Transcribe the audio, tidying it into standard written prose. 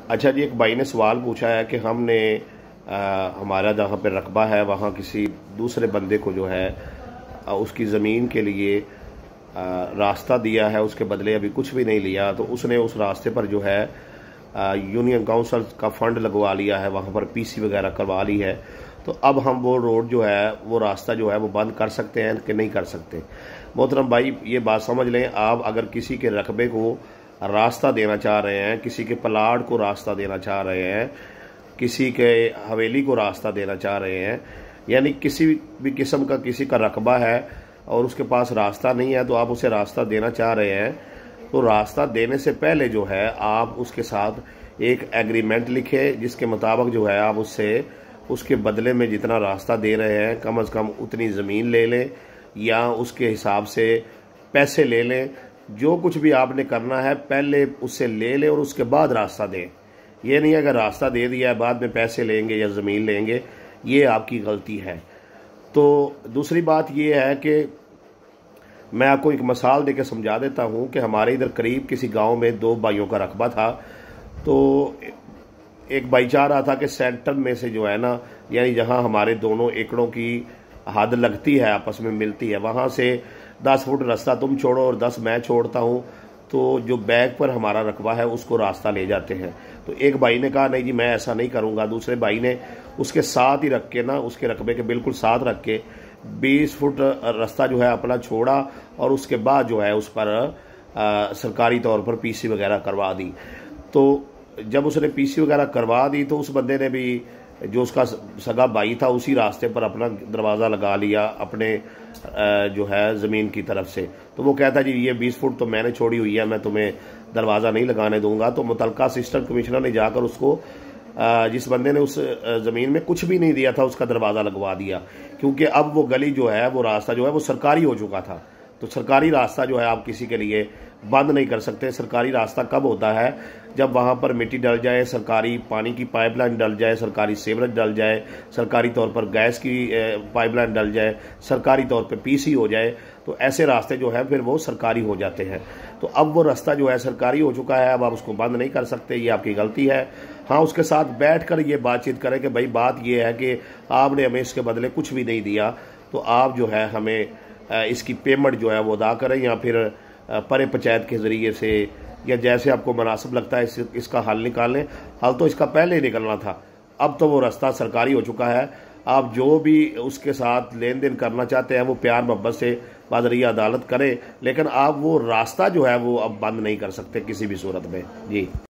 अच्छा जी, एक भाई ने सवाल पूछा है कि हमने हमारा जहाँ पे रकबा है वहाँ किसी दूसरे बंदे को जो है उसकी ज़मीन के लिए रास्ता दिया है, उसके बदले अभी कुछ भी नहीं लिया, तो उसने उस रास्ते पर जो है यूनियन काउंसिल का फंड लगवा लिया है, वहाँ पर पीसी वगैरह करवा ली है। तो अब हम वो रोड जो है, वो रास्ता जो है वो बंद कर सकते हैं कि नहीं कर सकते। मोहतरम भाई, ये बात समझ लें, आप अगर किसी के रकबे को रास्ता देना चाह रहे हैं, किसी के प्लाट को रास्ता देना चाह रहे हैं, किसी के हवेली को रास्ता देना चाह रहे हैं, यानी किसी भी किस्म का किसी का रकबा है और उसके पास रास्ता नहीं है, तो आप उसे रास्ता देना चाह रहे हैं, तो रास्ता देने से पहले जो है आप उसके साथ एक एग्रीमेंट लिखें, जिसके मुताबिक जो है आप उससे उसके बदले में जितना रास्ता दे रहे हैं कम से कम उतनी ज़मीन ले लें या उसके हिसाब से पैसे ले लें। जो कुछ भी आपने करना है पहले उससे ले लें और उसके बाद रास्ता दें। ये नहीं अगर रास्ता दे दिया है बाद में पैसे लेंगे या ज़मीन लेंगे, ये आपकी गलती है। तो दूसरी बात ये है कि मैं आपको एक मिसाल देकर समझा देता हूँ कि हमारे इधर करीब किसी गांव में दो भाइयों का रकबा था। तो एक भाई चाह रहा था कि सेंटर में से जो है ना, यानी जहाँ हमारे दोनों एकड़ों की हद लगती है, आपस में मिलती है, वहाँ से 10 फुट रास्ता तुम छोड़ो और 10 मैं छोड़ता हूँ, तो जो बैक पर हमारा रकबा है उसको रास्ता ले जाते हैं। तो एक भाई ने कहा नहीं जी मैं ऐसा नहीं करूँगा। दूसरे भाई ने उसके साथ ही रख के ना, उसके रकबे के बिल्कुल साथ रख के 20 फुट रास्ता जो है अपना छोड़ा और उसके बाद जो है उस पर सरकारी तौर पर पीसी वगैरह करवा दी। तो जब उसने पीसी वगैरह करवा दी तो उस बंदे ने भी, जो उसका सगा भाई था, उसी रास्ते पर अपना दरवाज़ा लगा लिया अपने जो है ज़मीन की तरफ से। तो वो कहता जी ये 20 फुट तो मैंने छोड़ी हुई है, मैं तुम्हें दरवाज़ा नहीं लगाने दूंगा। तो मुतलका असिस्टेंट कमिश्नर ने जाकर उसको, जिस बंदे ने उस ज़मीन में कुछ भी नहीं दिया था, उसका दरवाज़ा लगवा दिया, क्योंकि अब वो गली जो है, वो रास्ता जो है वो सरकारी हो चुका था। तो सरकारी रास्ता जो है आप किसी के लिए बंद नहीं कर सकते। सरकारी रास्ता कब होता है? जब वहाँ पर मिट्टी डल जाए, सरकारी पानी की पाइपलाइन डल जाए, सरकारी सीवरेज डल जाए, सरकारी तौर पर गैस की पाइपलाइन डल जाए, सरकारी तौर पर पीसी हो जाए, तो ऐसे रास्ते जो है फिर वो सरकारी हो जाते हैं। तो अब वो रास्ता जो है सरकारी हो चुका है, अब आप उसको बंद नहीं कर सकते, ये आपकी गलती है। हाँ, उसके साथ बैठकर ये बातचीत करें कि भाई बात ये है कि आपने हमें इसके बदले कुछ भी नहीं दिया, तो आप जो है हमें इसकी पेमेंट जो है वो अदा करें, या फिर परे पंचायत के ज़रिए से, या जैसे आपको मुनासिब लगता है इसका हल निकाल लें। हल तो इसका पहले ही निकलना था, अब तो वो रास्ता सरकारी हो चुका है। आप जो भी उसके साथ लेन देन करना चाहते हैं वो प्यार मोहब्बत से बादरी अदालत करें, लेकिन आप वो रास्ता जो है वो अब बंद नहीं कर सकते किसी भी सूरत में। जी।